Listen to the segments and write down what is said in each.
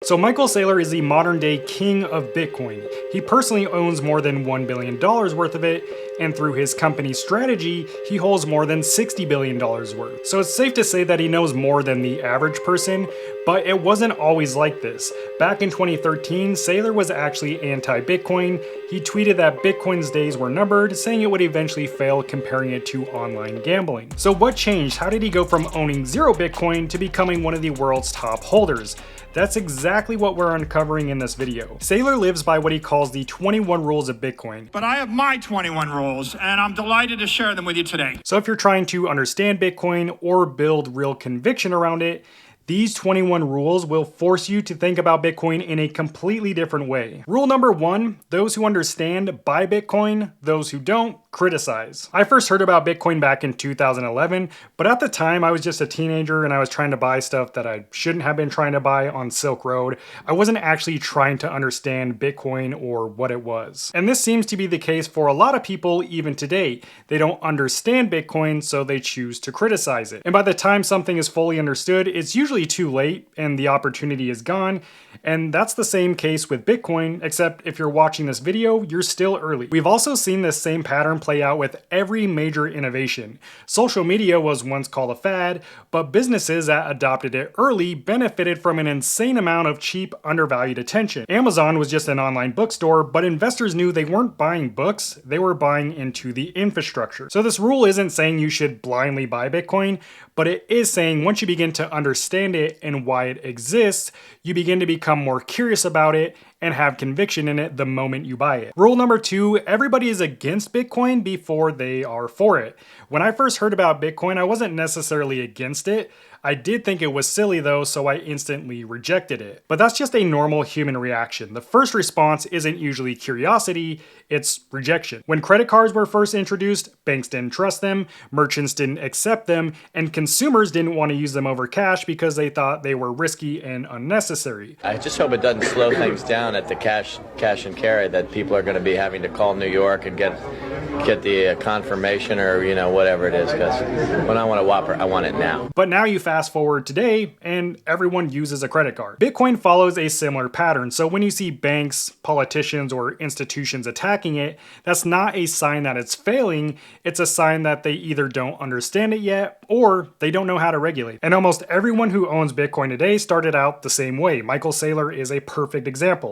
So Michael Saylor is the modern day king of Bitcoin. He personally owns more than $1 billion worth of it, and through his company Strategy, he holds more than $60 billion worth. So it's safe to say that he knows more than the average person, but it wasn't always like this. Back in 2013, Saylor was actually anti-Bitcoin. He tweeted that Bitcoin's days were numbered, saying it would eventually fail, comparing it to online gambling. So what changed? How did he go from owning 0 Bitcoin to becoming one of the world's top holders? That's exactly what we're uncovering in this video. Saylor lives by what he calls the 21 rules of Bitcoin. But I have my 21 rules, and I'm delighted to share them with you today. So if you're trying to understand Bitcoin or build real conviction around it, these 21 rules will force you to think about Bitcoin in a completely different way. Rule number 1, those who understand buy Bitcoin, those who don't criticize. I first heard about Bitcoin back in 2011, but at the time I was just a teenager and I was trying to buy stuff that I shouldn't have been trying to buy on Silk Road. I wasn't actually trying to understand Bitcoin or what it was. And this seems to be the case for a lot of people even today. They don't understand Bitcoin, so they choose to criticize it. And by the time something is fully understood, it's usually too late and the opportunity is gone. And that's the same case with Bitcoin, except if you're watching this video, you're still early. We've also seen this same pattern play out with every major innovation. Social media was once called a fad, but businesses that adopted it early benefited from an insane amount of cheap, undervalued attention. Amazon was just an online bookstore, but investors knew they weren't buying books, they were buying into the infrastructure. So this rule isn't saying you should blindly buy Bitcoin, but it is saying once you begin to understand it and why it exists, you begin to become more curious about it and have conviction in it the moment you buy it. Rule number 2, everybody is against Bitcoin before they are for it. When I first heard about Bitcoin, I wasn't necessarily against it. I did think it was silly though, so I instantly rejected it. But that's just a normal human reaction. The first response isn't usually curiosity, it's rejection. When credit cards were first introduced, banks didn't trust them, merchants didn't accept them, and consumers didn't want to use them over cash because they thought they were risky and unnecessary. I just hope it doesn't slow things down at the cash and carry, that people are going to be having to call New York and get the confirmation or whatever it is, because when I want a Whopper, I want it now. But now you fast forward today and everyone uses a credit card. Bitcoin follows a similar pattern, so when you see banks, politicians, or institutions attacking it, that's not a sign that it's failing, it's a sign that they either don't understand it yet or they don't know how to regulate. And almost everyone who owns Bitcoin today started out the same way. Michael Saylor is a perfect example.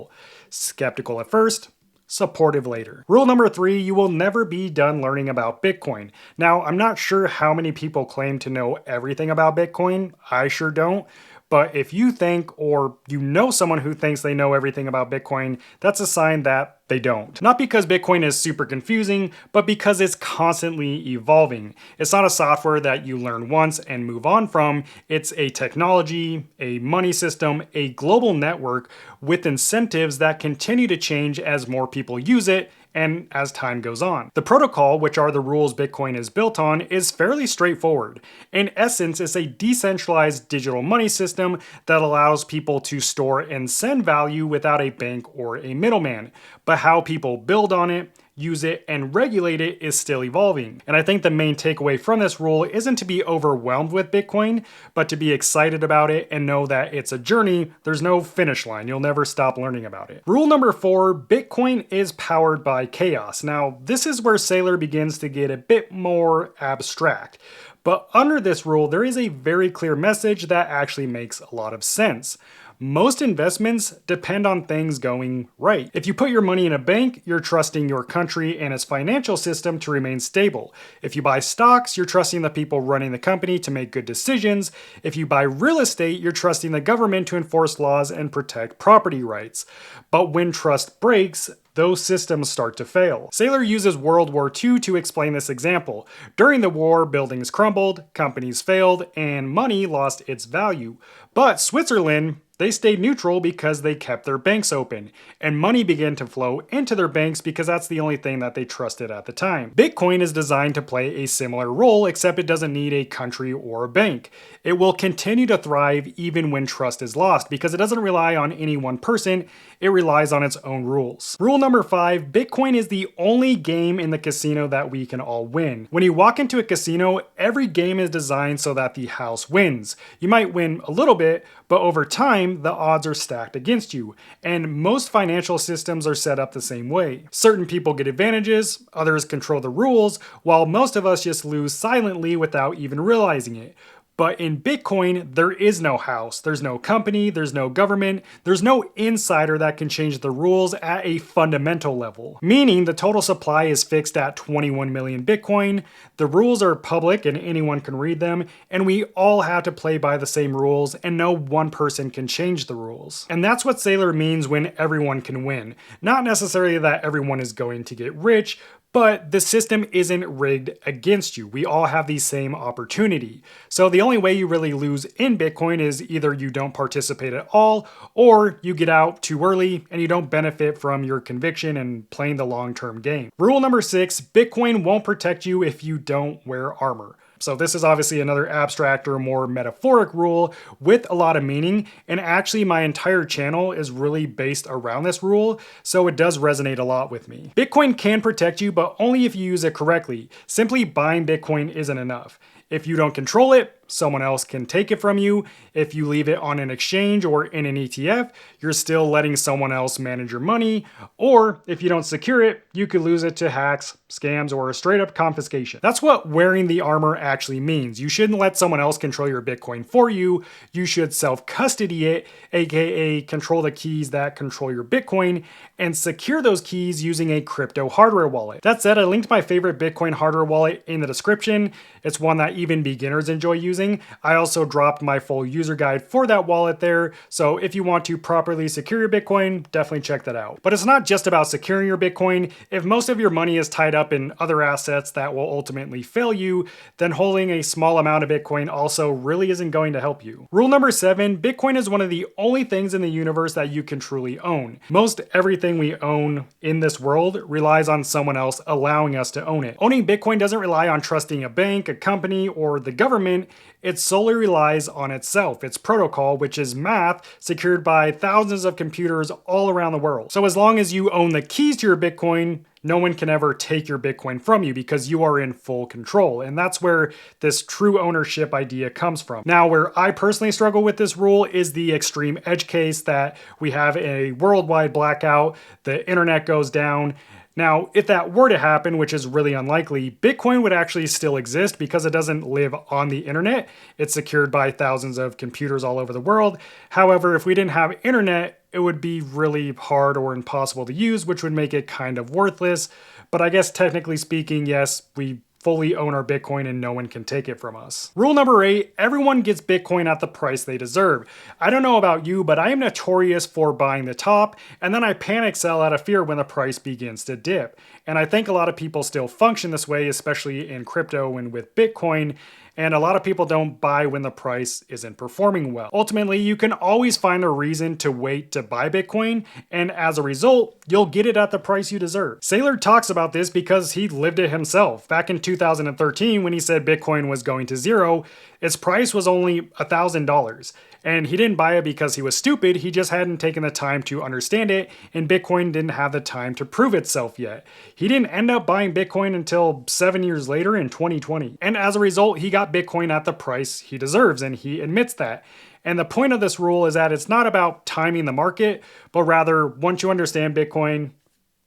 Skeptical at first, supportive later. Rule number 3, you will never be done learning about Bitcoin. Now, I'm not sure how many people claim to know everything about Bitcoin. I sure don't. But if you think, or you know someone who thinks they know everything about Bitcoin, that's a sign that they don't. Not because Bitcoin is super confusing, but because it's constantly evolving. It's not a software that you learn once and move on from. It's a technology, a money system, a global network with incentives that continue to change as more people use it and as time goes on. The protocol, which are the rules Bitcoin is built on, is fairly straightforward. In essence, it's a decentralized digital money system that allows people to store and send value without a bank or a middleman. But how people build on it, use it, and regulate it is still evolving. And I think the main takeaway from this rule isn't to be overwhelmed with Bitcoin, but to be excited about it and know that it's a journey. There's no finish line. You'll never stop learning about it. Rule number 4, Bitcoin is powered by chaos. Now, this is where Saylor begins to get a bit more abstract. But under this rule, there is a very clear message that actually makes a lot of sense. Most investments depend on things going right. If you put your money in a bank, you're trusting your country and its financial system to remain stable. If you buy stocks, you're trusting the people running the company to make good decisions. If you buy real estate, you're trusting the government to enforce laws and protect property rights. But when trust breaks, those systems start to fail. Saylor uses World War II to explain this example. During the war, buildings crumbled, companies failed, and money lost its value. But Switzerland, they stayed neutral because they kept their banks open, and money began to flow into their banks because that's the only thing that they trusted at the time. Bitcoin is designed to play a similar role, except it doesn't need a country or a bank. It will continue to thrive even when trust is lost because it doesn't rely on any one person, it relies on its own rules. Rule number 5, Bitcoin is the only game in the casino that we can all win. When you walk into a casino, every game is designed so that the house wins. You might win a little bit, but over time, time, the odds are stacked against you, and most financial systems are set up the same way. Certain people get advantages, others control the rules, while most of us just lose silently without even realizing it. But in Bitcoin, there is no house, there's no company, there's no government, there's no insider that can change the rules at a fundamental level. Meaning the total supply is fixed at 21 million Bitcoin, the rules are public and anyone can read them, and we all have to play by the same rules and no one person can change the rules. And that's what Saylor means when everyone can win. Not necessarily that everyone is going to get rich, but the system isn't rigged against you. We all have the same opportunity. So the only way you really lose in Bitcoin is either you don't participate at all, or you get out too early and you don't benefit from your conviction and playing the long-term game. Rule number 6, Bitcoin won't protect you if you don't wear armor. So this is obviously another abstract or more metaphoric rule with a lot of meaning, and actually my entire channel is really based around this rule, so it does resonate a lot with me. Bitcoin can protect you, but only if you use it correctly. Simply buying Bitcoin isn't enough. If you don't control it, someone else can take it from you. If you leave it on an exchange or in an ETF, you're still letting someone else manage your money. Or if you don't secure it, you could lose it to hacks, scams, or a straight up confiscation. That's what wearing the armor actually means. You shouldn't let someone else control your Bitcoin for you. You should self-custody it, aka control the keys that control your Bitcoin, and secure those keys using a crypto hardware wallet. That said, I linked my favorite Bitcoin hardware wallet in the description. It's one that even beginners enjoy using. I also dropped my full user guide for that wallet there, so if you want to properly secure your Bitcoin, definitely check that out. But it's not just about securing your Bitcoin. If most of your money is tied up in other assets that will ultimately fail you, then holding a small amount of Bitcoin also really isn't going to help you. Rule number 7, Bitcoin is one of the only things in the universe that you can truly own. Most everything we own in this world relies on someone else allowing us to own it. Owning Bitcoin doesn't rely on trusting a bank, a company, or the government. It solely relies on itself, its protocol, which is math secured by thousands of computers all around the world. So as long as you own the keys to your Bitcoin, no one can ever take your Bitcoin from you because you are in full control. And that's where this true ownership idea comes from. Now, where I personally struggle with this rule is the extreme edge case that we have a worldwide blackout, the internet goes down. Now, if that were to happen, which is really unlikely, Bitcoin would actually still exist because it doesn't live on the internet. It's secured by thousands of computers all over the world. However, if we didn't have internet, it would be really hard or impossible to use, which would make it kind of worthless. But I guess technically speaking, yes, we fully own our Bitcoin and no one can take it from us. Rule number 8, everyone gets Bitcoin at the price they deserve. I don't know about you, but I am notorious for buying the top, and then I panic sell out of fear when the price begins to dip. And I think a lot of people still function this way, especially in crypto and with Bitcoin. And a lot of people don't buy when the price isn't performing well. Ultimately, you can always find a reason to wait to buy Bitcoin, and as a result, you'll get it at the price you deserve. Saylor talks about this because he lived it himself. Back in 2013, when he said Bitcoin was going to zero, its price was only $1,000. And he didn't buy it because he was stupid, he just hadn't taken the time to understand it, and Bitcoin didn't have the time to prove itself yet. He didn't end up buying Bitcoin until 7 years later in 2020. And as a result, he got Bitcoin at the price he deserves, and he admits that. And the point of this rule is that it's not about timing the market, but rather, once you understand Bitcoin,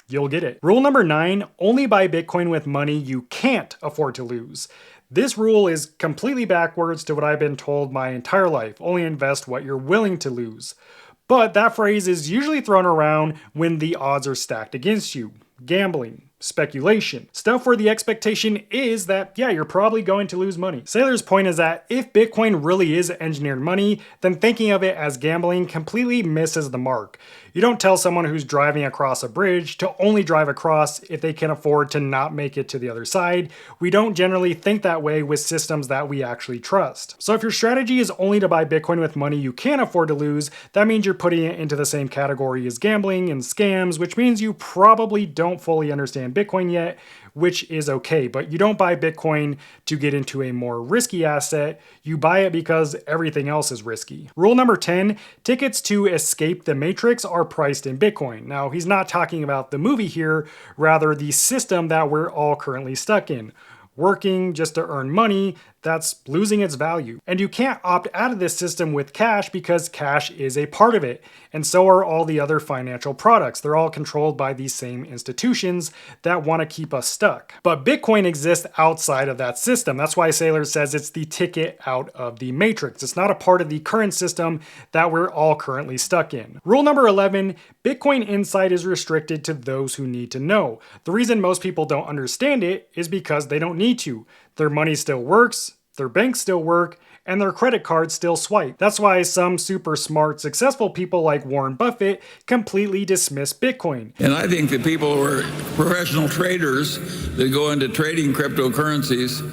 you'll get it. Rule number 9, only buy Bitcoin with money you can't afford to lose. This rule is completely backwards to what I've been told my entire life. Only invest what you're willing to lose. But that phrase is usually thrown around when the odds are stacked against you. Gambling, speculation, stuff where the expectation is that, yeah, you're probably going to lose money. Saylor's point is that if Bitcoin really is engineered money, then thinking of it as gambling completely misses the mark. You don't tell someone who's driving across a bridge to only drive across if they can afford to not make it to the other side. We don't generally think that way with systems that we actually trust. So if your strategy is only to buy Bitcoin with money you can't afford to lose, that means you're putting it into the same category as gambling and scams, which means you probably don't fully understand Bitcoin yet, which is okay. But you don't buy Bitcoin to get into a more risky asset. You buy it because everything else is risky. Rule number 10, tickets to Escape the Matrix are priced in Bitcoin. Now, he's not talking about the movie here, rather the system that we're all currently stuck in. Working just to earn money that's losing its value. And you can't opt out of this system with cash because cash is a part of it. And so are all the other financial products. They're all controlled by these same institutions that want to keep us stuck. But Bitcoin exists outside of that system. That's why Saylor says it's the ticket out of the matrix. It's not a part of the current system that we're all currently stuck in. Rule number 11, Bitcoin insight is restricted to those who need to know. The reason most people don't understand it is because they don't need to. Their money still works, their banks still work, and their credit cards still swipe. That's why some super smart, successful people like Warren Buffett completely dismiss Bitcoin. And I think that people who are professional traders that go into trading cryptocurrencies,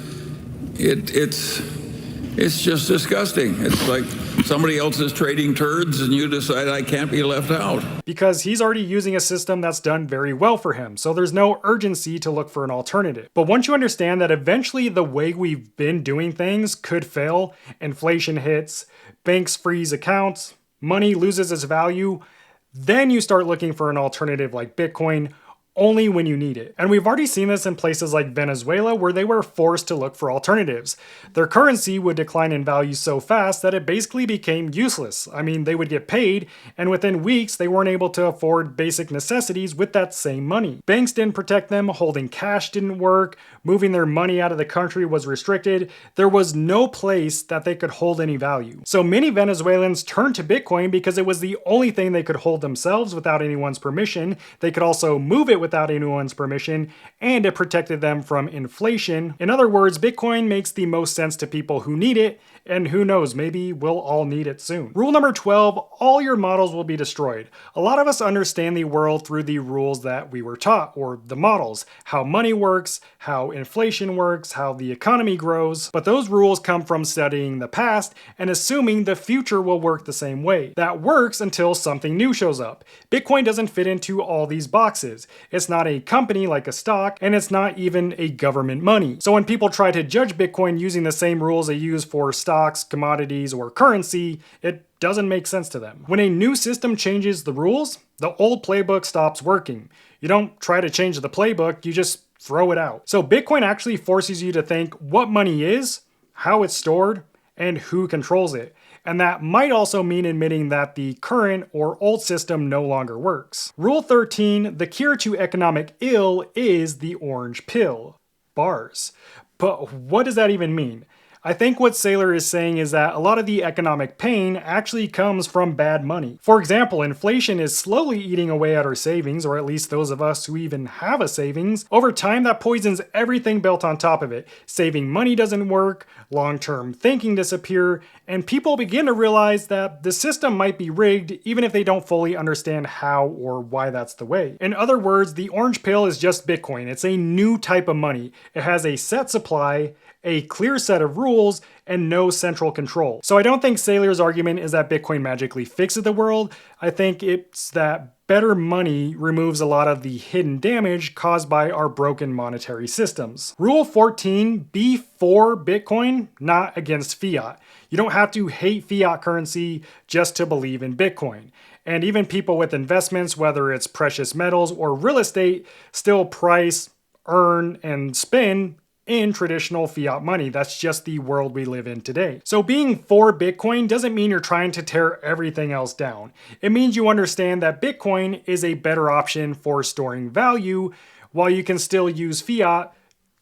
it's just disgusting. It's like somebody else is trading turds and you decide I can't be left out. Because he's already using a system that's done very well for him, so there's no urgency to look for an alternative. But once you understand that eventually the way we've been doing things could fail, inflation hits, banks freeze accounts, money loses its value, then you start looking for an alternative like Bitcoin, only when you need it. And we've already seen this in places like Venezuela where they were forced to look for alternatives. Their currency would decline in value so fast that it basically became useless. I mean, they would get paid, and within weeks they weren't able to afford basic necessities with that same money. Banks didn't protect them, holding cash didn't work, moving their money out of the country was restricted. There was no place that they could hold any value. So many Venezuelans turned to Bitcoin because it was the only thing they could hold themselves without anyone's permission. They could also move it without anyone's permission, and it protected them from inflation. In other words, Bitcoin makes the most sense to people who need it, and who knows, maybe we'll all need it soon. Rule number 12, all your models will be destroyed. A lot of us understand the world through the rules that we were taught, or the models, how money works, how inflation works, how the economy grows, but those rules come from studying the past and assuming the future will work the same way. That works until something new shows up. Bitcoin doesn't fit into all these boxes. It's not a company like a stock, and it's not even a government money. So when people try to judge Bitcoin using the same rules they use for stocks, commodities, or currency, it doesn't make sense to them. When a new system changes the rules, the old playbook stops working. You don't try to change the playbook, you just throw it out. So Bitcoin actually forces you to think what money is, how it's stored, and who controls it. And that might also mean admitting that the current or old system no longer works. Rule 13, the cure to economic ill is the orange pill. Bars. But what does that even mean? I think what Saylor is saying is that a lot of the economic pain actually comes from bad money. For example, inflation is slowly eating away at our savings, or at least those of us who even have a savings. Over time, that poisons everything built on top of it. Saving money doesn't work, long-term thinking disappears, and people begin to realize that the system might be rigged even if they don't fully understand how or why that's the way. In other words, the orange pill is just Bitcoin. It's a new type of money. It has a set supply, a clear set of rules, and no central control. So I don't think Saylor's argument is that Bitcoin magically fixes the world. I think it's that better money removes a lot of the hidden damage caused by our broken monetary systems. Rule 14, be for Bitcoin, not against fiat. You don't have to hate fiat currency just to believe in Bitcoin. And even people with investments, whether it's precious metals or real estate, still price, earn, and spend in traditional fiat money. That's just the world we live in today. So being for Bitcoin doesn't mean you're trying to tear everything else down. It means you understand that Bitcoin is a better option for storing value while you can still use fiat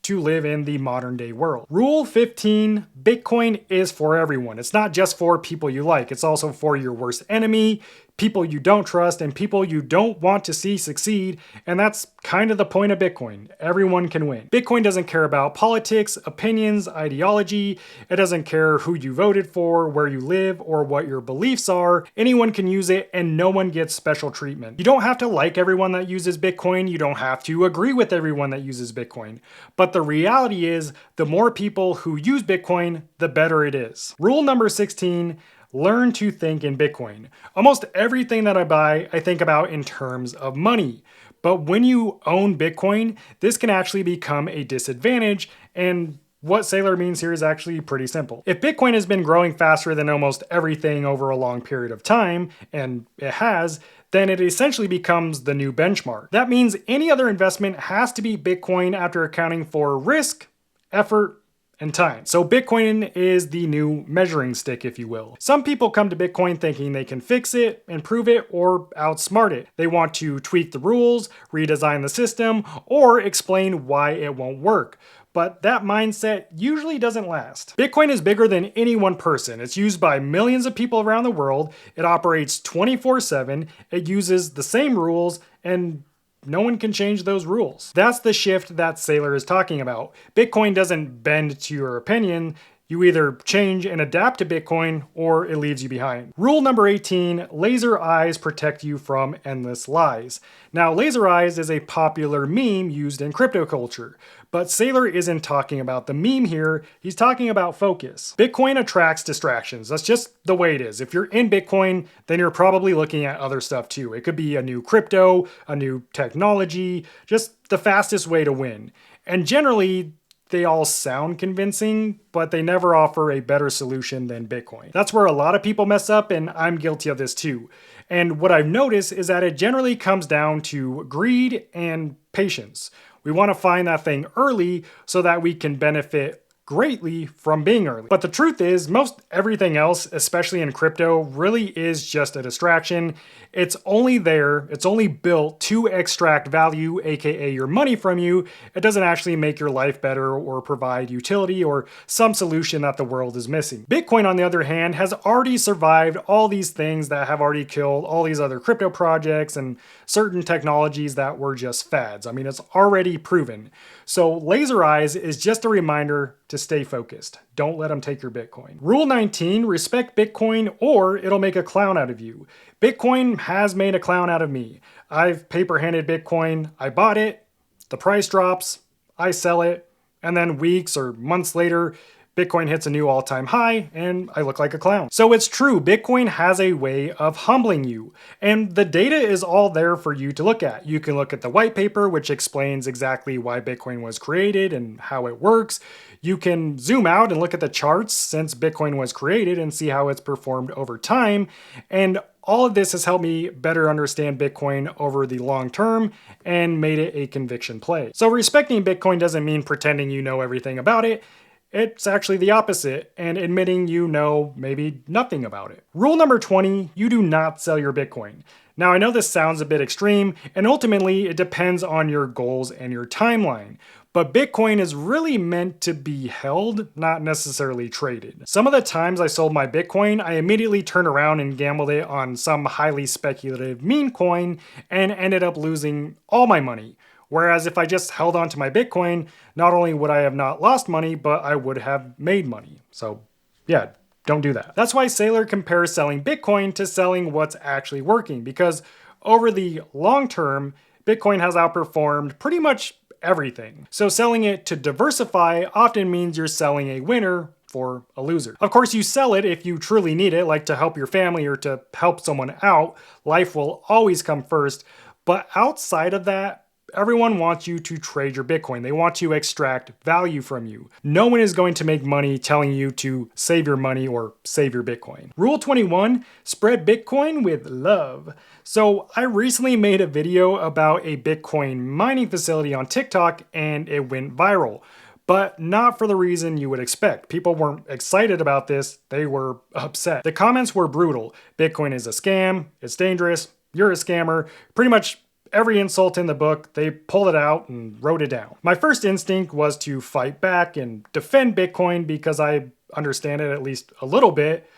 to live in the modern day world. Rule 15, Bitcoin is for everyone. It's not just for people you like. It's also for your worst enemy, people you don't trust, and people you don't want to see succeed. And that's kind of the point of Bitcoin. Everyone can win. Bitcoin doesn't care about politics, opinions, ideology. It doesn't care who you voted for, where you live, or what your beliefs are. Anyone can use it and no one gets special treatment. You don't have to like everyone that uses Bitcoin. You don't have to agree with everyone that uses Bitcoin. But the reality is, the more people who use Bitcoin, the better it is. Rule number 16, learn to think in Bitcoin. Almost everything that I buy, I think about in terms of money. But when you own Bitcoin, this can actually become a disadvantage, and what Saylor means here is actually pretty simple. If Bitcoin has been growing faster than almost everything over a long period of time, and it has, then it essentially becomes the new benchmark. That means any other investment has to be Bitcoin after accounting for risk, effort, and time. So Bitcoin is the new measuring stick, if you will. Some people come to Bitcoin thinking they can fix it, improve it, or outsmart it. They want to tweak the rules, redesign the system, or explain why it won't work. But that mindset usually doesn't last. Bitcoin is bigger than any one person. It's used by millions of people around the world. It operates 24/7. It uses the same rules, and no one can change those rules. That's the shift that Saylor is talking about. Bitcoin doesn't bend to your opinion. You either change and adapt to Bitcoin or it leaves you behind. Rule number 18, laser eyes protect you from endless lies. Now, laser eyes is a popular meme used in crypto culture, but Saylor isn't talking about the meme here, he's talking about focus. Bitcoin attracts distractions. That's just the way it is. If you're in Bitcoin, then you're probably looking at other stuff too. It could be a new crypto, a new technology, just the fastest way to win. And generally, they all sound convincing, but they never offer a better solution than Bitcoin. That's where a lot of people mess up, and I'm guilty of this too. And what I've noticed is that it generally comes down to greed and patience. We want to find that thing early so that we can benefit greatly from being early. But the truth is, most everything else, especially in crypto, really is just a distraction. It's only there, it's only built to extract value, aka your money from you. It doesn't actually make your life better or provide utility or some solution that the world is missing. Bitcoin, on the other hand, has already survived all these things that have already killed all these other crypto projects and certain technologies that were just fads. I mean, it's already proven. So laser eyes is just a reminder to stay focused. Don't let them take your Bitcoin. Rule 19, respect Bitcoin or it'll make a clown out of you. Bitcoin has made a clown out of me. I've paper-handed Bitcoin, I bought it, the price drops, I sell it, and then weeks or months later, Bitcoin hits a new all-time high and I look like a clown. So it's true, Bitcoin has a way of humbling you, and the data is all there for you to look at. You can look at the white paper, which explains exactly why Bitcoin was created and how it works. You can zoom out and look at the charts since Bitcoin was created and see how it's performed over time. And all of this has helped me better understand Bitcoin over the long term and made it a conviction play. So respecting Bitcoin doesn't mean pretending you know everything about it. It's actually the opposite, and admitting you know maybe nothing about it. Rule number 20, you do not sell your Bitcoin. Now, I know this sounds a bit extreme, and ultimately it depends on your goals and your timeline. But Bitcoin is really meant to be held, not necessarily traded. Some of the times I sold my Bitcoin, I immediately turned around and gambled it on some highly speculative meme coin and ended up losing all my money. Whereas if I just held on to my Bitcoin, not only would I have not lost money, but I would have made money. So yeah, don't do that. That's why Saylor compares selling Bitcoin to selling what's actually working, because over the long term, Bitcoin has outperformed pretty much everything. So selling it to diversify often means you're selling a winner for a loser. Of course, you sell it if you truly need it, like to help your family or to help someone out. Life will always come first. But outside of that, everyone wants you to trade your Bitcoin. They want to extract value from you. No one is going to make money telling you to save your money or save your Bitcoin. Rule 21, spread Bitcoin with love. So I recently made a video about a Bitcoin mining facility on TikTok and it went viral. But not for the reason you would expect. People weren't excited about this, they were upset. The comments were brutal. Bitcoin is a scam, it's dangerous, you're a scammer, pretty much every insult in the book, they pulled it out and wrote it down. My first instinct was to fight back and defend Bitcoin because I understand it at least a little bit,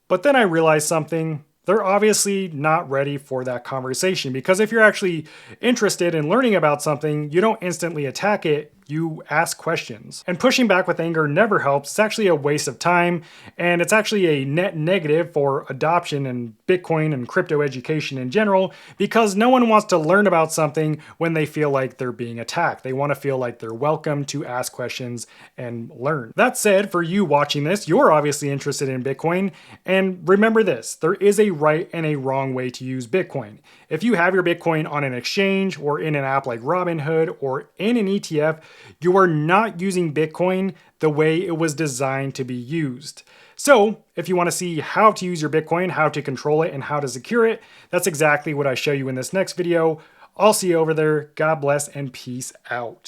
but then I realized something. They're obviously not ready for that conversation, because if you're actually interested in learning about something, you don't instantly attack it, you ask questions. And pushing back with anger never helps. It's actually a waste of time, and it's actually a net negative for adoption and Bitcoin and crypto education in general, because no one wants to learn about something when they feel like they're being attacked. They want to feel like they're welcome to ask questions and learn. That said, for you watching this, you're obviously interested in Bitcoin, and remember this, there is a right and a wrong way to use Bitcoin. If you have your Bitcoin on an exchange or in an app like Robinhood or in an ETF, you are not using Bitcoin the way it was designed to be used. So if you want to see how to use your Bitcoin, how to control it, and how to secure it, that's exactly what I show you in this next video. I'll see you over there. God bless and peace out.